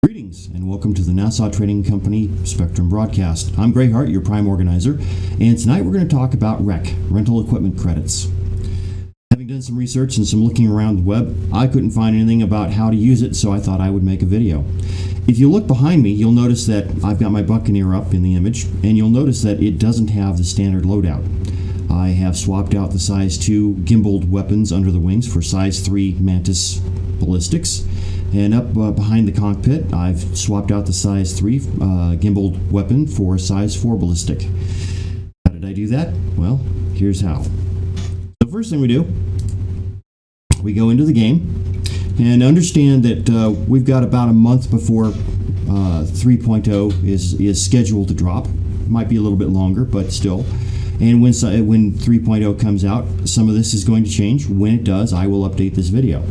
Greetings and welcome to the Nassau Trading Company Spectrum Broadcast. I'm Gray Hart, your prime organizer, and tonight we're going to talk about REC, rental equipment credits. Having done some research and some looking around the web, I couldn't find anything about how to use it, so I thought I would make a video. If you look behind me, you'll notice that I've got my Buccaneer up in the image, and you'll notice that it doesn't have the standard loadout. I have swapped out the size 2 gimbaled weapons under the wings for size 3 Mantis ballistics. And up behind the cockpit, I've swapped out the size 3 gimbaled weapon for size 4 ballistic. How did I do that? Well, here's how. The first thing we do, we go into the game and understand that we've got about a month before 3.0 is scheduled to drop. It might be a little bit longer, but still. And when 3.0 comes out, some of this is going to change. When it does, I will update this video.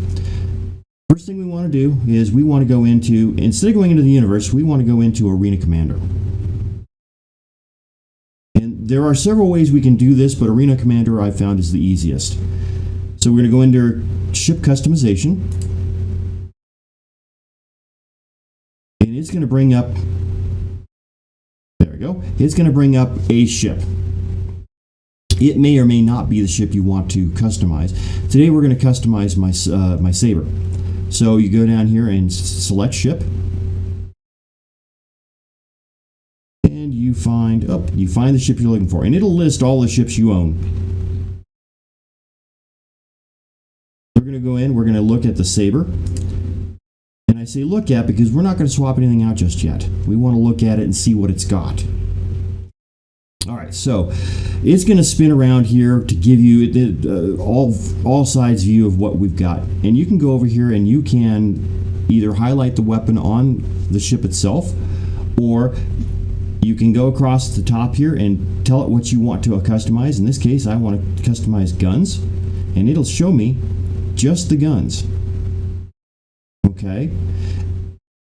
First thing we want to do is we want to go into, instead of going into the universe, we want to go into Arena Commander. And there are several ways we can do this, but Arena Commander I found is the easiest. So we're going to go into ship customization. And it's going to bring up, there we go, it's going to bring up a ship. It may or may not be the ship you want to customize. Today we're going to customize my Saber. So you go down here and select ship, and you find the ship you're looking for, and it'll list all the ships you own. We're going to go in, we're going to look at the Saber, and I say look at because we're not going to swap anything out just yet. We want to look at it and see what it's got. Alright, so it's going to spin around here to give you the all sides view of what we've got. And you can go over here and you can either highlight the weapon on the ship itself, or you can go across the top here and tell it what you want to customize. In this case, I want to customize guns, and it'll show me just the guns. Okay?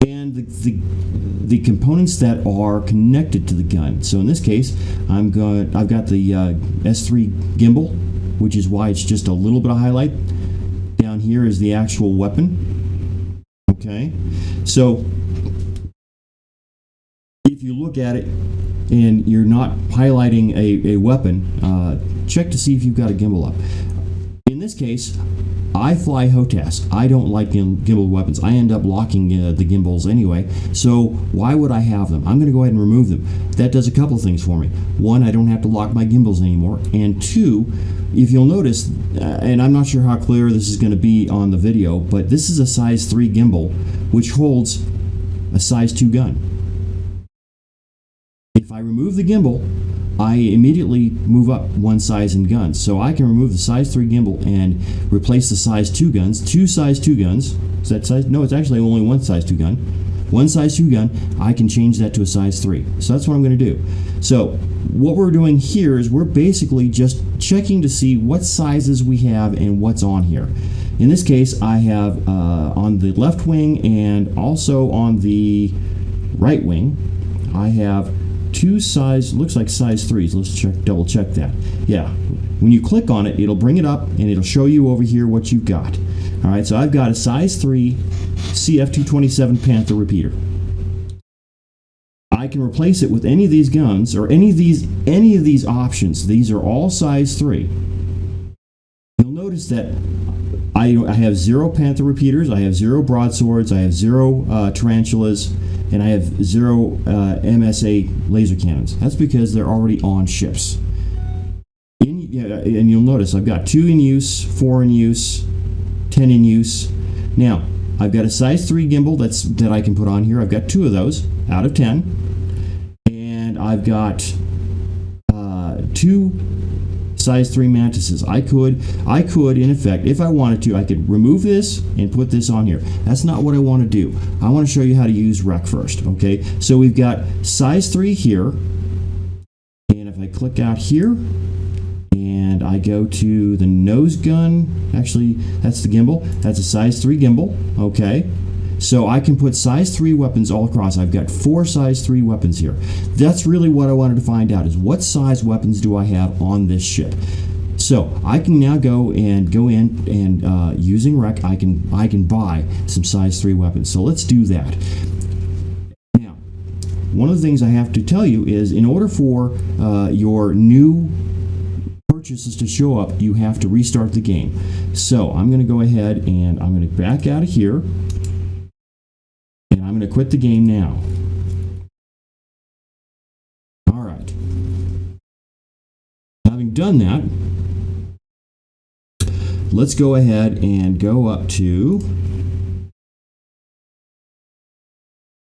And the components that are connected to the gun. So in this case, I've got the S3 gimbal, which is why it's just a little bit of highlight. Down here is the actual weapon. Okay, so if you look at it and you're not highlighting a weapon, check to see if you've got a gimbal up. In this case, I fly HOTAS. I don't like gimbal weapons. I end up locking the gimbals anyway, so why would I have them? I'm going to go ahead and remove them. That does a couple of things for me. One, I don't have to lock my gimbals anymore, and two, if you'll notice, and I'm not sure how clear this is going to be on the video, but this is a size 3 gimbal, which holds a size 2 gun. If I remove the gimbal, I immediately move up one size in guns. So I can remove the size 3 gimbal and replace the size 2 guns. 2 size 2 guns. Is that size? No, it's actually only one size 2 gun. One size 2 gun, I can change that to a size 3. So that's what I'm going to do. So what we're doing here is we're basically just checking to see what sizes we have and what's on here. In this case, I have on the left wing and also on the right wing, I have 2 size, looks like size 3s. Let's double check that. Yeah, when you click on it, it'll bring it up and it'll show you over here what you've got. All right, so I've got a size 3 CF227 Panther repeater. I can replace it with any of these guns or any of these options. These are all size 3. You'll notice that I have 0 Panther repeaters, I have 0 broadswords, I have 0 tarantulas, and I have 0 MSA laser cannons. That's because they're already on ships. And you'll notice I've got 2 in use, 4 in use, 10 in use. Now, I've got a size 3 gimbal that I can put on here. I've got 2 of those out of 10. And I've got 2 size 3 mantises. I could, in effect, if I wanted to, I could remove this and put this on here. That's not what I want to do. I want to show you how to use REC first, okay? So we've got size 3 here, and if I click out here, and I go to the nose gun, actually, that's the gimbal. That's a size 3 gimbal, okay? So I can put size 3 weapons all across. I've got 4 size 3 weapons here. That's really what I wanted to find out, is what size weapons do I have on this ship. So I can now go in and using REC, I can buy some size 3 weapons. So let's do that. one of the things I have to tell you is, in order for your new purchases to show up, you have to restart the game. So I'm going to go ahead and I'm going to back out of here, and I'm going to quit the game now. All right. Having done that, let's go ahead and go up to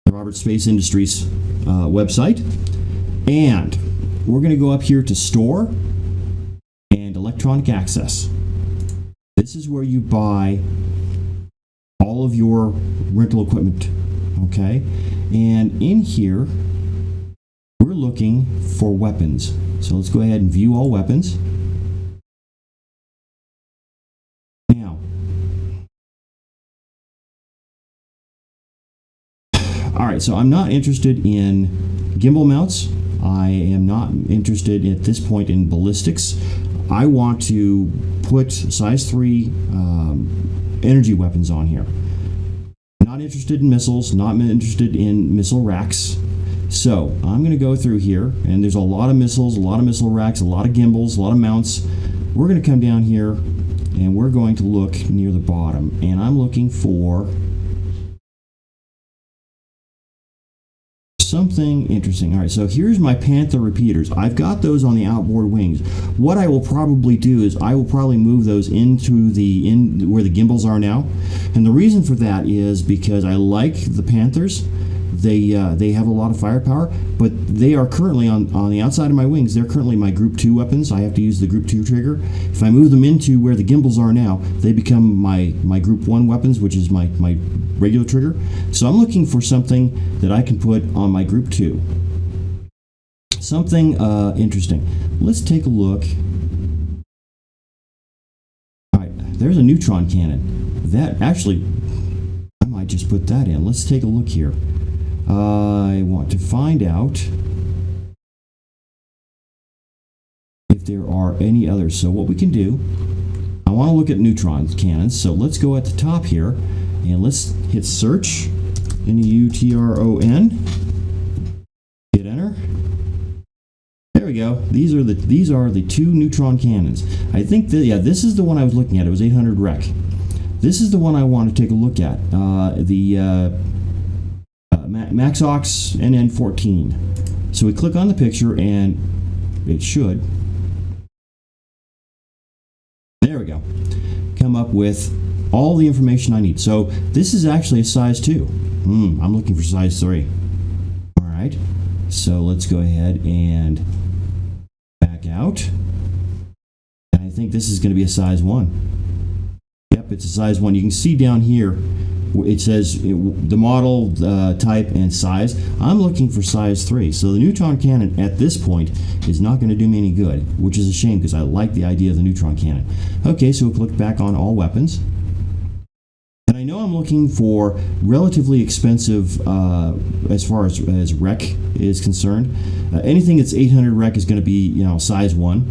the Roberts Space Industries website, and we're going to go up here to Store and Electronic Access. This is where you buy all of your rental equipment, okay? And in here, we're looking for weapons. So let's go ahead and view all weapons. Now, all right, so I'm not interested in gimbal mounts. I am not interested at this point in ballistics. I want to put size 3 energy weapons on here. Not interested in missiles, not interested in missile racks. So I'm going to go through here, and there's a lot of missiles, a lot of missile racks, a lot of gimbals, a lot of mounts. We're going to come down here, and we're going to look near the bottom, and I'm looking for something interesting. All right, so here's my Panther repeaters. I've got those on the outboard wings. What I will probably do is I will probably move those into where the gimbals are now, and the reason for that is because I like the Panthers. They have a lot of firepower, but they are currently on the outside of my wings. They're currently my Group 2 weapons. I have to use the Group 2 trigger. If I move them into where the gimbals are now, they become my Group 1 weapons, which is my regular trigger. So I'm looking for something that I can put on my Group 2. Something interesting. Let's take a look. All right, there's a neutron cannon. That actually, I might just put that in. Let's take a look here. I want to find out if there are any others. So what we can do, I want to look at neutron cannons. So let's go at the top here, and let's hit search, Neutron. Hit enter. There we go. These are the 2 neutron cannons. I think that, yeah, this is the one I was looking at. It was 800 rec. This is the one I want to take a look at. Maxox NN14. So we click on the picture, and it should, there we go, come up with all the information I need. So this is actually a size 2. I'm looking for size 3. All right, so let's go ahead and back out. And I think this is going to be a size 1. Yep, it's a size 1. You can see down here it says the model, type, and size. I'm looking for size 3. So the neutron cannon at this point is not going to do me any good, which is a shame because I like the idea of the neutron cannon. Okay, so we'll click back on all weapons. And I know I'm looking for relatively expensive as far as rec is concerned. Anything that's 800 rec is going to be, size 1.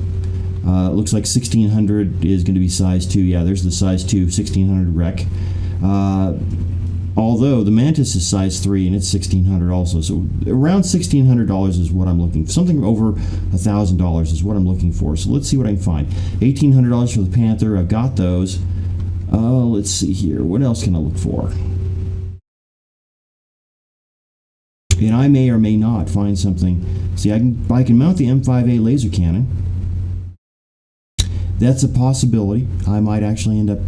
Looks like 1600 is going to be size 2. Yeah, there's the size 2, 1600 rec. Although the Mantis is size 3 and it's 1600 also, so around $1,600 is what I'm looking for. Something over $1,000 is what I'm looking for. So let's see what I can find. $1,800 for the Panther. I've got those. Let's see here. What else can I look for? And I may or may not find something. See, I can mount the M5A laser cannon. That's a possibility. I might actually end up.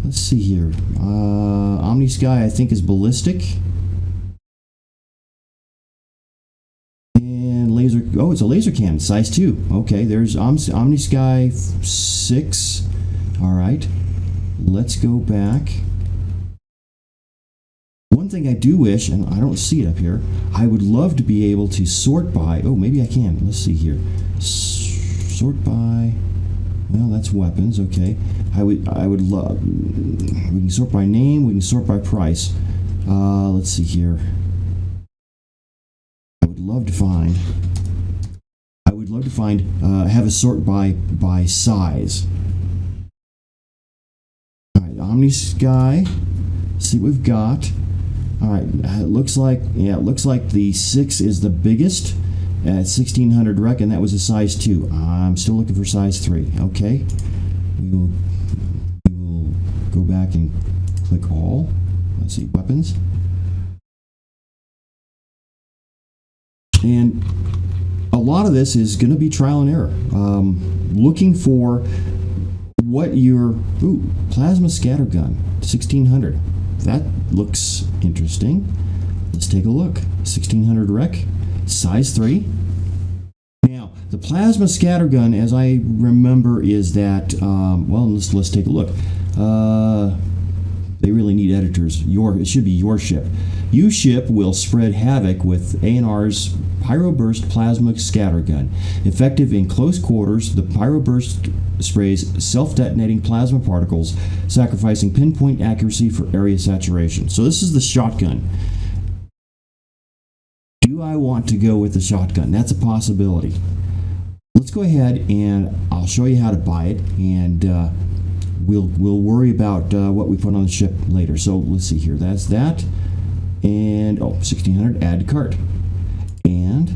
Let's see here. OmniSky, I think, is ballistic. And laser. Oh, it's a laser cannon, size 2. Okay, there's OmniSky 6. All right. Let's go back. One thing I do wish, and I don't see it up here, I would love to be able to sort by. Oh, maybe I can. Let's see here. Sort by. Well, that's weapons, okay. I would love, we can sort by name, we can sort by price. Let's see here. I would love to find, have a sort by size. All right, OmniSky, see what we've got. All right, it looks like the 6 is the biggest at 1600 rec, and that was a size 2. I'm still looking for size 3. Okay, we will go back and click all. Let's see, weapons, and a lot of this is going to be trial and error. Looking for what your plasma scattergun 1600. That looks interesting. Let's take a look. 1600 rec, size 3. Now, the plasma scattergun, as I remember, is that, well, let's take a look. They really need editors. It should be your ship. You ship will spread havoc with A&R's Pyroburst Plasma Scattergun. Effective in close quarters, the Pyroburst sprays self-detonating plasma particles, sacrificing pinpoint accuracy for area saturation. So this is the shotgun. Do I want to go with the shotgun? That's a possibility. Let's go ahead and I'll show you how to buy it, and we'll worry about what we put on the ship later. So let's see here. That's that. And 1600, add to cart. And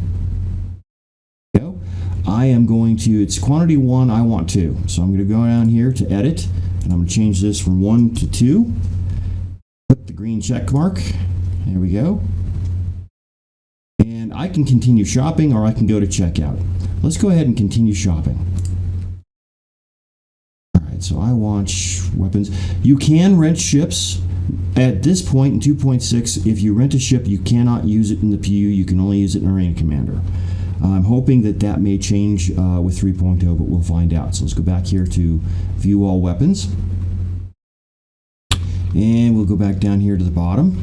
go. I am going to, it's quantity 1, I want 2. So I'm going to go down here to edit, and I'm going to change this from 1 to 2. Put the green check mark. There we go. And I can continue shopping, or I can go to checkout. Let's go ahead and continue shopping. Alright, so I want weapons. You can rent ships. At this point in 2.6, if you rent a ship, you cannot use it in the PU. You can only use it in Arena Commander. I'm hoping that may change with 3.0, but we'll find out. So let's go back here to view all weapons. And we'll go back down here to the bottom.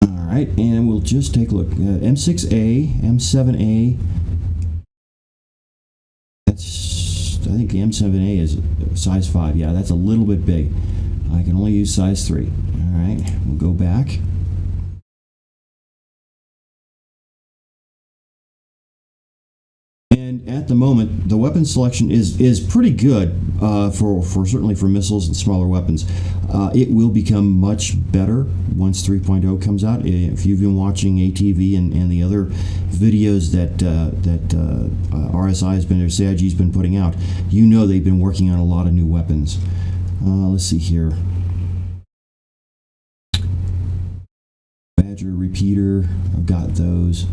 All right, and we'll just take a look. M6A, M7A. I think the M7A is size 5. Yeah, that's a little bit big. I can only use size 3. All right, we'll go back. And at the moment, the weapon selection is pretty good for certainly for missiles and smaller weapons. It will become much better once 3.0 comes out. If you've been watching ATV and the other videos that RSI has been, or CIG has been putting out, you know they've been working on a lot of new weapons. Let's see here. Badger repeater, I've got those.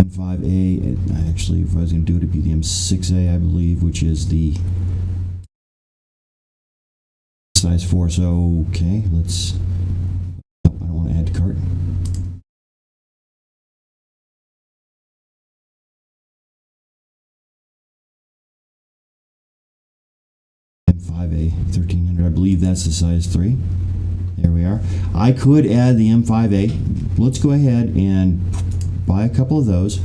M5A, actually, if I was going to do it, it'd be the M6A, I believe, which is the size 4. So, okay, let's. Oh, I don't want to add to cart. M5A 1300, I believe that's the size 3. There we are. I could add the M5A. Let's go ahead and buy a couple of those,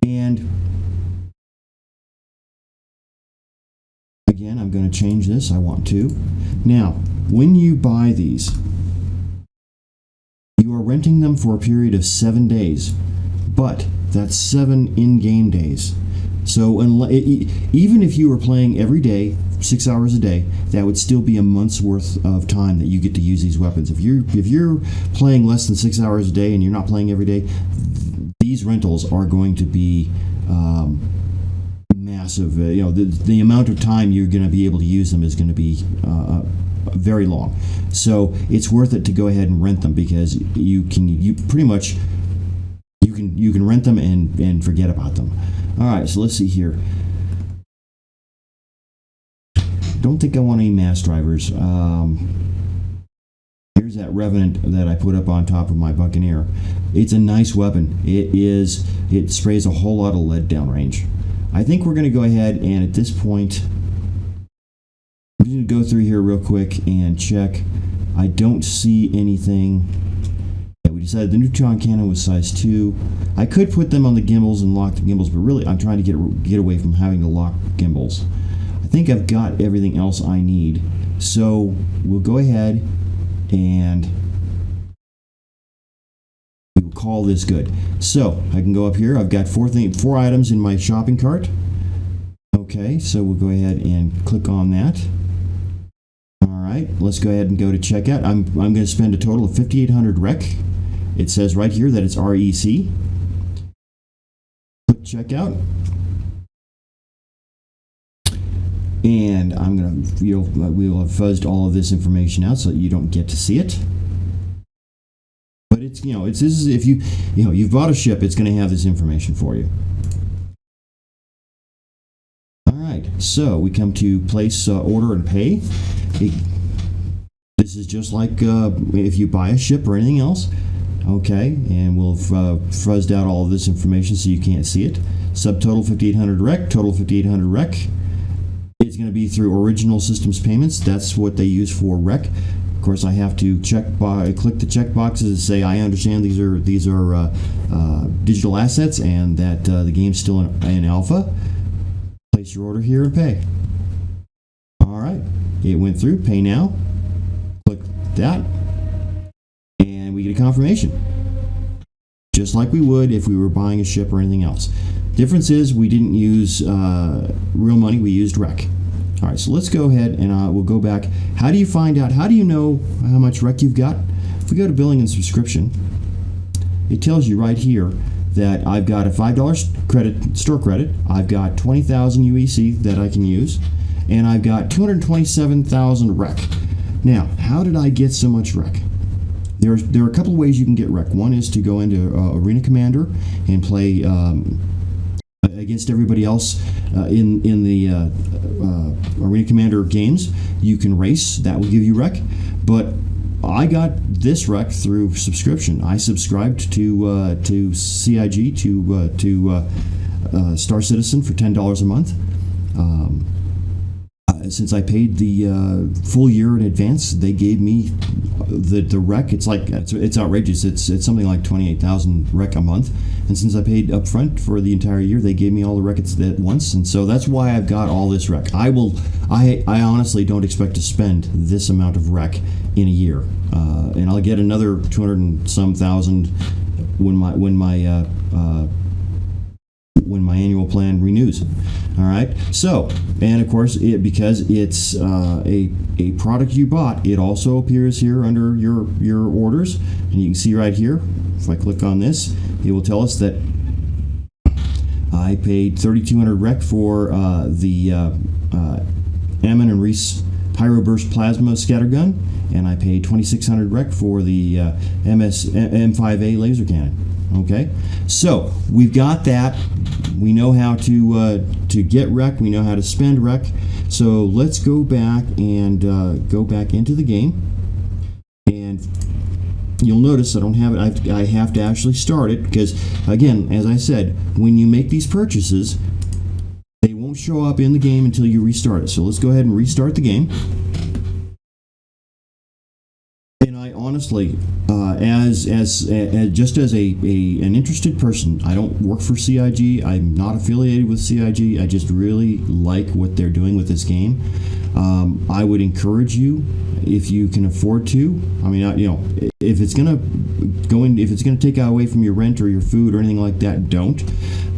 and again I'm going to change this. I want 2. Now when you buy these, you are renting them for a period of 7 days, but that's 7 in-game days. So even if you were playing every day 6 hours a day, that would still be a month's worth of time that you get to use these weapons. If you're playing less than 6 hours a day and you're not playing every day, these rentals are going to be massive. The amount of time you're going to be able to use them is going to be very long. So it's worth it to go ahead and rent them, because you pretty much you can rent them and forget about them. All right, so let's see here. Don't think I want any mass drivers. Here's that Revenant that I put up on top of my Buccaneer. It's a nice weapon. It sprays a whole lot of lead downrange. I think we're going to go ahead and at this point, I'm going to go through here real quick and check. I don't see anything. Yeah, we decided the neutron cannon was size 2. I could put them on the gimbals and lock the gimbals, but really I'm trying to get away from having to lock gimbals. I think I've got everything else I need. So we'll go ahead and we'll call this good. So I can go up here. I've got 4 items in my shopping cart. Okay, so we'll go ahead and click on that. All right. right, let's go ahead and go to checkout. I'm going to spend a total of 5,800 rec. It says right here that it's REC. Click checkout. And I'm going to, we will have fuzzed all of this information out so that you don't get to see it. But it's, this is, if you've bought a ship, it's going to have this information for you. All right, so we come to place order and pay. This is just like if you buy a ship or anything else. Okay, and we'll fuzzed out all of this information so you can't see it. Subtotal 5,800 rec, total 5,800 rec. It's going to be through Original Systems Payments. That's what they use for rec. Of course, I have to click the check boxes and say I understand these are digital assets and that the game's still in alpha. Place your order here and pay. All right, it went through. Pay now. Click that, and we get a confirmation, just like we would if we were buying a ship or anything else. Difference is we didn't use real money, we used rec. All right, so let's go ahead and we'll go back. How do you find out, how do you know how much rec you've got? If we go to billing and subscription, it tells you right here that I've got a $5 store credit, I've got 20,000 UEC that I can use, and I've got 227,000 rec. Now, how did I get so much rec? There are a couple of ways you can get rec. One is to go into Arena Commander and play against everybody else in the Arena Commander games. You can race, that will give you rec, but I got this rec through subscription. I subscribed to CIG, to Star Citizen for $10 a month. Since I paid the full year in advance, they gave me the rec. It's outrageous. It's something like 28,000 rec a month. And since I paid up front for the entire year, they gave me all the rec at once. And so that's why I've got all this rec. I honestly don't expect to spend this amount of rec in a year. And I'll get another 200 and some thousand when my annual plan renews. All right. So, and of course, because it's a product you bought, it also appears here under your orders, and you can see right here. If I click on this, it will tell us that I paid 3,200 rec for the Ammon and Reese Pyroburst Plasma Scattergun, and I paid 2,600 rec for the M5A laser cannon. Okay, so we've got that. We know how to get rec. We know how to spend rec. So let's go back and go back into the game. And you'll notice I don't have it. I have to actually start it because, again, as I said, when you make these purchases, they won't show up in the game until you restart it. So let's go ahead and restart the game. And I honestly, as just as an interested person, I don't work for CIG. I'm not affiliated with CIG. I just really like what they're doing with this game. I would encourage you, if you can afford to. I mean, if it's gonna take away from your rent or your food or anything like that, don't.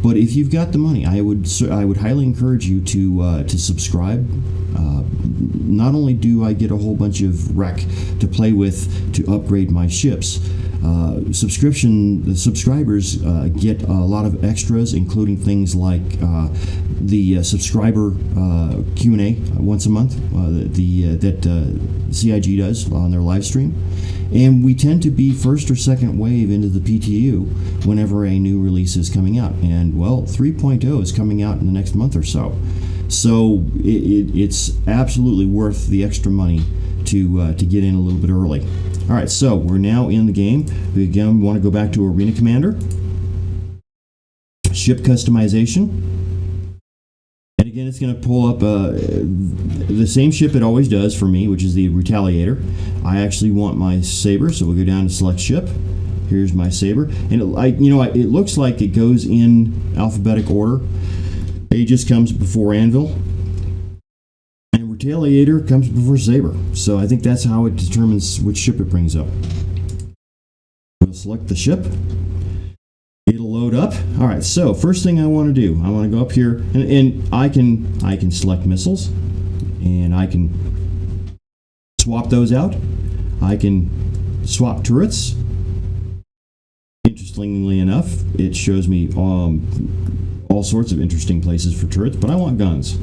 But if you've got the money, I would highly encourage you to subscribe. Not only do I get a whole bunch of rec to play with to upgrade my ships, subscribers get a lot of extras, including things like the subscriber Q&A once a month that CIG does on their live stream. And we tend to be first or second wave into the PTU whenever a new release is coming out. And, well, 3.0 is coming out in the next month or so. So it's absolutely worth the extra money to get in a little bit early. All right, so we're now in the game. We again want to go back to Arena Commander. Ship customization. And again, it's going to pull up the same ship it always does for me, which is the Retaliator. I actually want my Saber, so we'll go down to select ship. Here's my Saber. And it looks like it goes in alphabetic order. Aegis comes before Anvil, and Retaliator comes before Saber. So I think that's how it determines which ship it brings up. We'll select the ship. It'll load up. All right, so first thing I want to do, I want to go up here, and I can select missiles, and I can swap those out. I can swap turrets. Interestingly enough, it shows me all sorts of interesting places for turrets, but I want guns.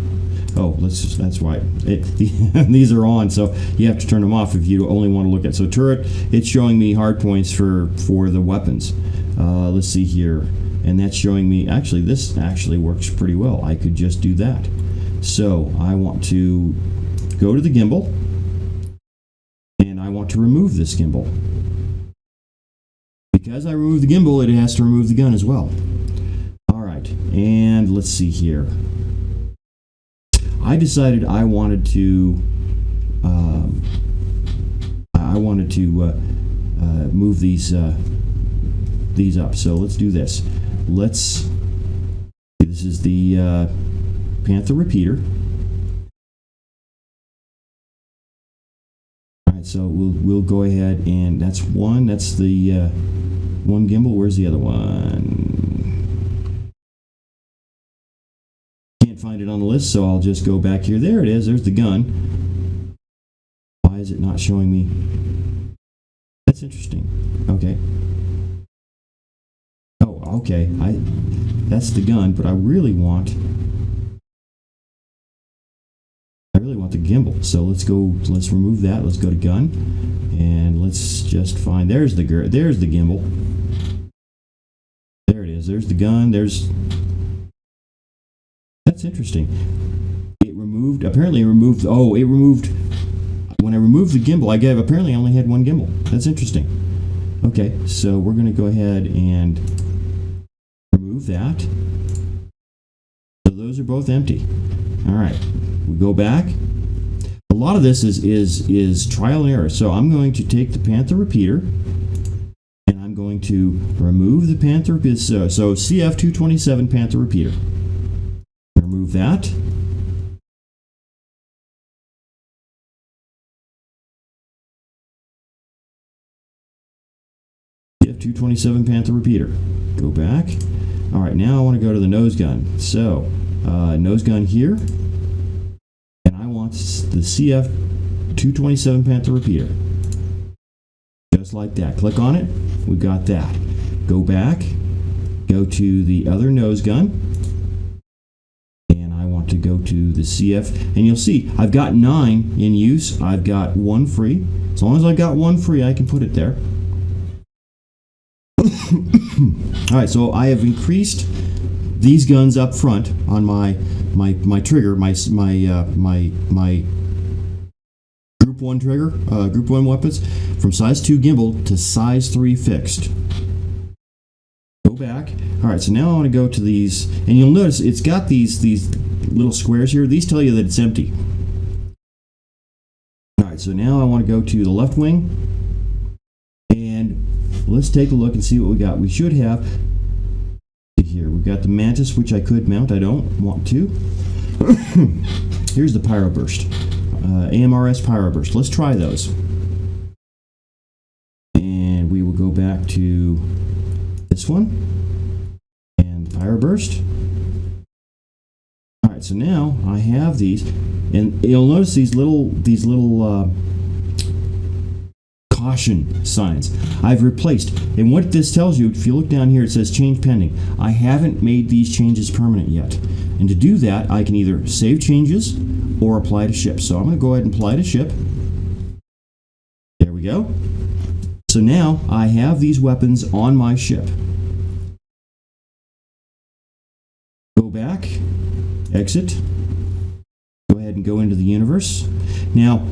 Oh, that's why. These are on, so you have to turn them off if you only want to look at. So turret, it's showing me hard points for the weapons. Let's see here. And that's showing me, actually, this actually works pretty well. I could just do that. So I want to go to the gimbal, and I want to remove this gimbal. Because I remove the gimbal, it has to remove the gun as well. All right, and let's see here. I decided I wanted to move these up. So let's do this. This is the Panther repeater. All right, so we'll go ahead, and that's one. That's the one gimbal. Where's the other one? Can't find it on the list, so I'll just go back here. There it is. There's the gun. Why is it not showing me? That's interesting. Okay. Oh, okay. That's the gun, but I really want the gimbal. So let's remove that. Let's go to gun, and let's just find. There's the gimbal. There it is. There's the gun. That's interesting. Apparently it removed. When I removed the gimbal, apparently I only had one gimbal. That's interesting. Okay, so we're going to go ahead and remove that. So those are both empty. All right, we go back. A lot of this is trial and error. So I'm going to take the Panther repeater, and I'm going to remove the Panther. So CF227 Panther repeater. Remove that. CF227 Panther repeater. Go back. All right, now I want to go to the nose gun. So nose gun here, and I want the CF227 Panther repeater. Just like that. Click on it. We got that. Go back. Go to the other nose gun. To go to the CF, and you'll see I've got 9 in use. I've got 1 free. As long as I got 1 free, I can put it there. All right, so I have increased these guns up front on my trigger, my Group 1 trigger, Group 1 weapons, from size 2 gimbal to size 3 fixed. Go back. All right, so now I want to go to these, and you'll notice it's got these little squares here. These tell you that it's empty. All right, so now I want to go to the left wing, and let's take a look and see what we got. We should have here. We've got the Mantis, which I could mount. I don't want to. Here's the Pyro Burst, AMRS Pyro Burst. Let's try those, and we will go back to this one and Pyro Burst. All right, so now I have these, and you'll notice these little caution signs I've replaced. And what this tells you, if you look down here, it says change pending. I haven't made these changes permanent yet, and to do that, I can either save changes or apply to ship. So I'm going to go ahead and apply to ship. There we go. So now I have these weapons on my ship. Go back, exit, go ahead and go into the universe. Now,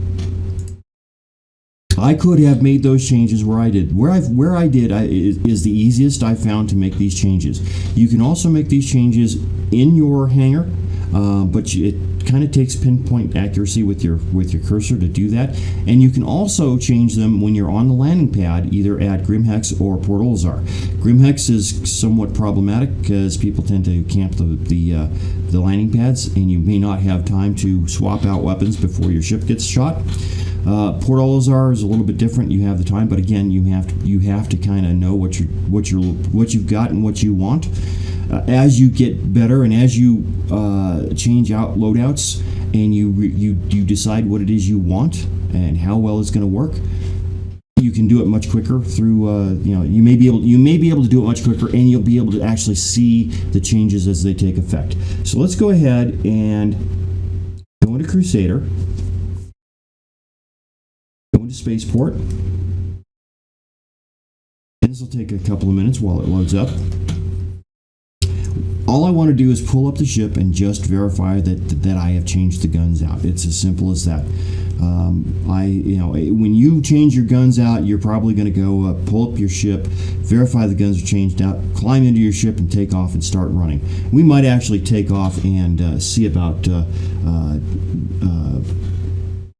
I could have made those changes where I did. Where I did is the easiest I found to make these changes. You can also make these changes in your hangar, but it kind of takes pinpoint accuracy with your cursor to do that. And you can also change them when you're on the landing pad, either at Grimhex or Port Olisar. Grimhex is somewhat problematic because people tend to camp the landing pads, and you may not have time to swap out weapons before your ship gets shot. Port Olisar is a little bit different. You have the time, but again, you have to kind of know what you've got and what you want. As you get better and as you change out loadouts and you decide what it is you want, and how well it's going to work, you can do it much quicker through you may be able to do it much quicker, and you'll be able to actually see the changes as they take effect. So let's go ahead and go into Crusader, go into Spaceport, and this will take a couple of minutes while it loads up. All I want to do is pull up the ship and just verify that I have changed the guns out. It's as simple as that. When you change your guns out, you're probably going to go pull up your ship, verify the guns are changed out, climb into your ship, and take off and start running. We might actually take off and see about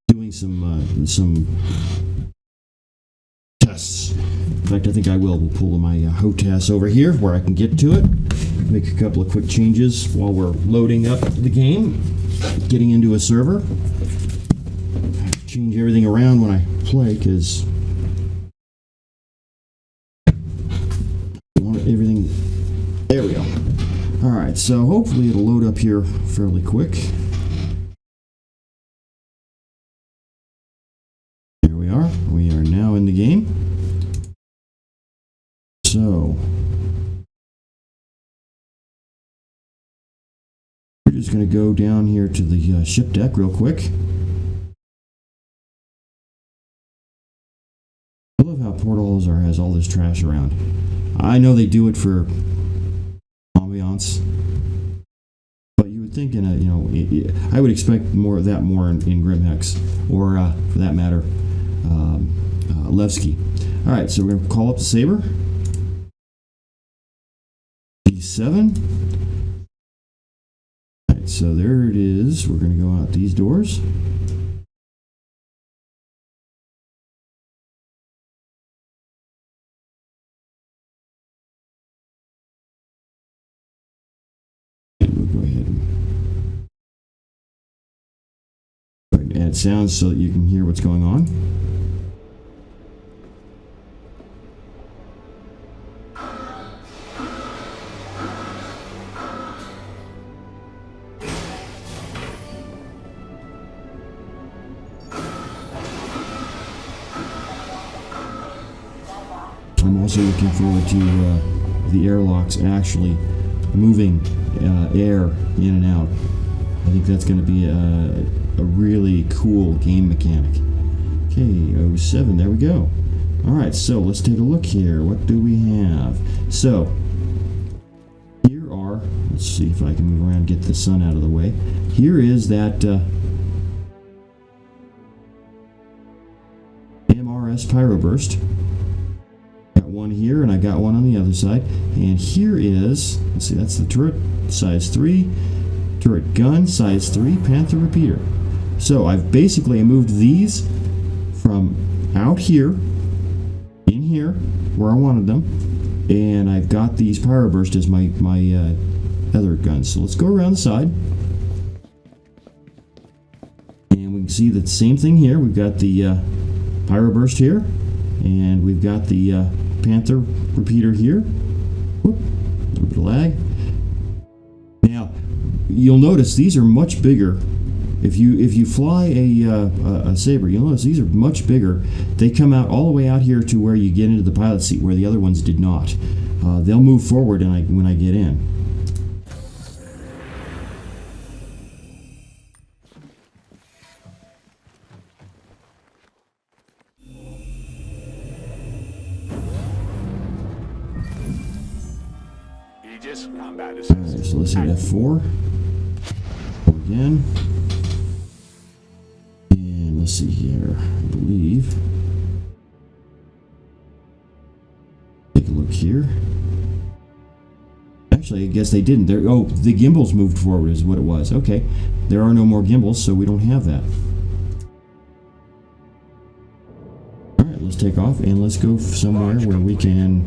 doing some tests. In fact, I think I will. We'll pull my HOTAS over here where I can get to it. Make a couple of quick changes while we're loading up the game, getting into a server. I have to change everything around when I play because I want everything. There we go. All right, so hopefully it'll load up here fairly quick. Here we are. We are now in the game. So we're just going to go down here to the ship deck real quick. I love how Port Olisar has all this trash around. I know they do it for ambiance, but you would think I would expect more of that in Grimhex, or for that matter, Levski. All right, so we're going to call up the Saber. D7. All right, so there it is. We're going to go out these doors. Add sounds so that you can hear what's going on. I'm also looking forward to the airlocks actually moving air in and out. I think that's going to be a really cool game mechanic. Okay, 07, there we go. Alright, so let's take a look here. What do we have? So, here are, let's see if I can move around and get the sun out of the way. Here is that MRS Pyroburst. Got one here, and I got one on the other side. And here is, let's see, that's the turret, size 3. Turret gun, size 3, Panther repeater. So I've basically moved these from out here, in here, where I wanted them, and I've got these Pyroburst as my other guns. So let's go around the side, and we can see the same thing here. We've got the Pyroburst here, and we've got the Panther repeater here. Whoop, a little bit of lag. Now, you'll notice these are much bigger. If you fly a Saber, you'll notice these are much bigger. They come out all the way out here to where you get into the pilot seat, where the other ones did not. They'll move forward when I get in. Aegis combat All assist. right, so let's hit F4 again. And let's see here. I believe. Take a look here. Actually, I guess they didn't. The gimbals moved forward is what it was. Okay. There are no more gimbals, so we don't have that. Alright, let's take off and let's go somewhere where we can...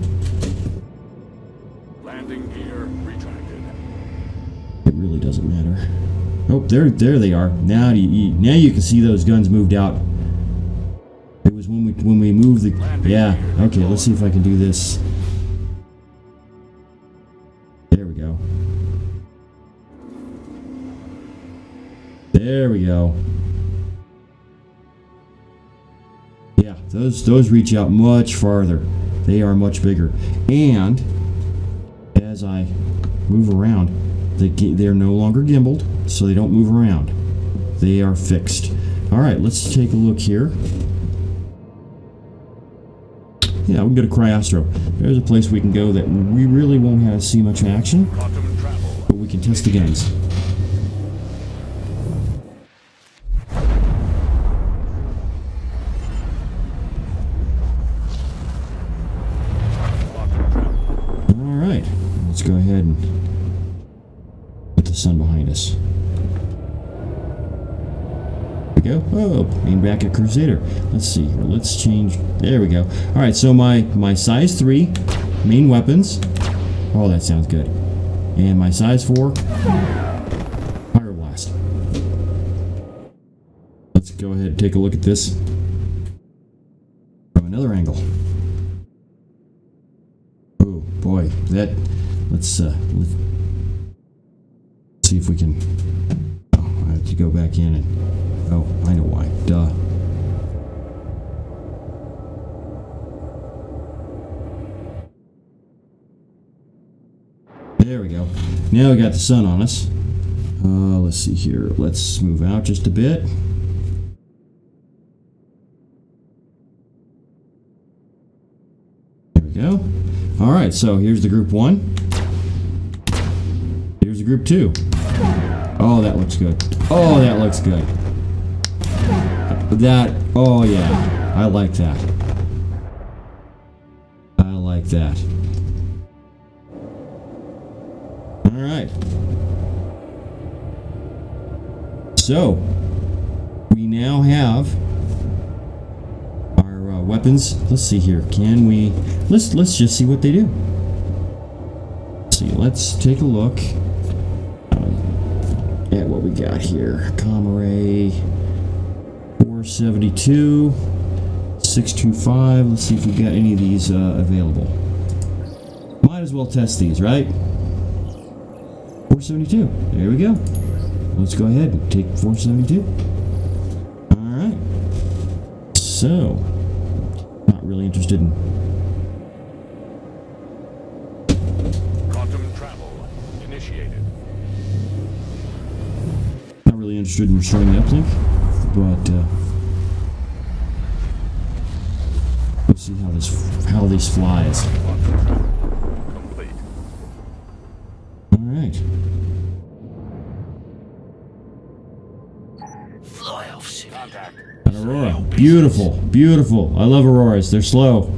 Landing gear retracted. It really doesn't matter. Oh, there they are. Now you can see those guns moved out. It was when we moved the... Yeah, okay, let's see if I can do this. There we go. There we go. Yeah, those reach out much farther. They are much bigger. And as I move around, they're no longer gimbaled, so they don't move around. They are fixed. All right, let's take a look here. Yeah, we can go to Cryostro. There's a place we can go that we really won't have to see much action, Quantum travel. but we can test the guns. Quantum travel. All right, let's go ahead and put the sun behind us. There we go. Oh, aim back at Crusader. Let's see here. Let's change. There we go. All right, so my size 3 main weapons. Oh, that sounds good. And my size 4 Pyroblast. Let's go ahead and take a look at this from another angle. Oh boy, that. Let's see if we can. Oh, I have to go back in and. Oh, I know why. Duh. There we go. Now we got the sun on us. Let's see here. Let's move out just a bit. There we go. All right, so here's the group 1. Here's the group 2. Oh, that looks good. Oh, that looks good. Oh yeah, I like that. I like that. All right. So, we now have our weapons. Let's see here. Can we? Let's just see what they do. Let's see. Let's take a look at what we got here. Comare 472, 625. Let's see if we've got any of these available. Might as well test these, right? 472. There we go. Let's go ahead and take 472. Alright. So, not really interested in. Quantum travel initiated. Not really interested in restoring the uplink, but let's see how this flies. Quantum travel complete. All right. Fly off, Siri. Contact. An Aurora. Beautiful, beautiful. I love Auroras. They're slow.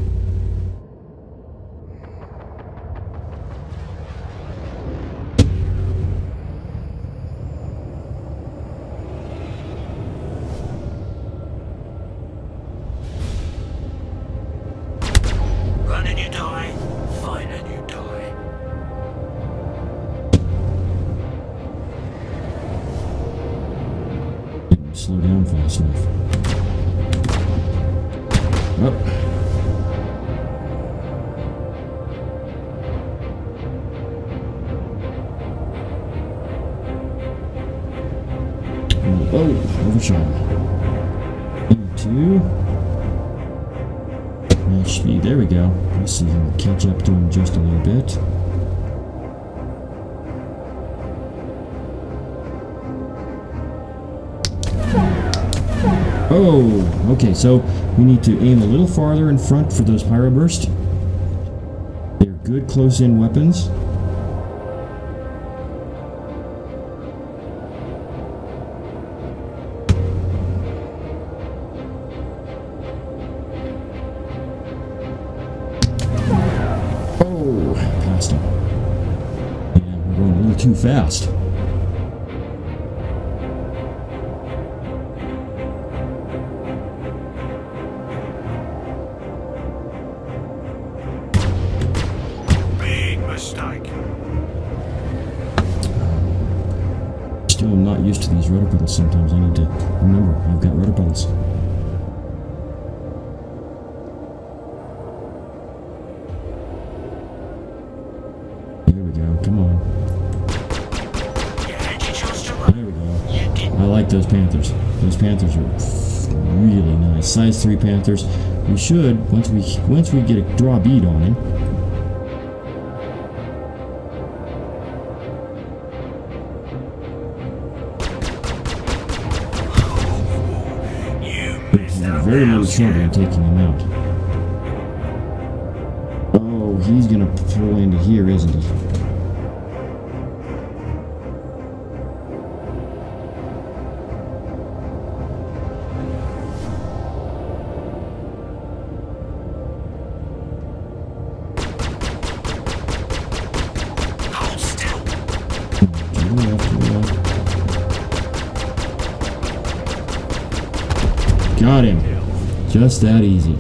Run and you die. Fight and you die. Didn't slow down fast enough. Oh. Oh, overshot. Into match speed. There we go. Let's see here. Catch up to him just a little bit. Oh, okay. So we need to aim a little farther in front for those pyro bursts. They're good close-in weapons. Oh, passed him. Yeah, we're going a little too fast. Big mistake. Still not used to these rotor pedals sometimes. I need to remember I've got rotor pedals. There we go. Come on. You had your chance to run. There we go. You didn't. I like those Panthers. Those Panthers are really nice. Size 3 Panthers. We should, once we get a draw bead on him. You We've missed had out very now, little trouble in Scout. taking him out. Oh, he's gonna pull into here, isn't he? Hold still. To the left, to the left. Got him. Just that easy.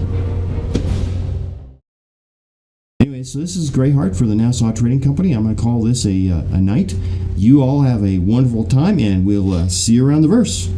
Anyway, so this is Greyheart for the Nassau Trading Company. I'm going to call this a night. You all have a wonderful time, and we'll see you around the verse.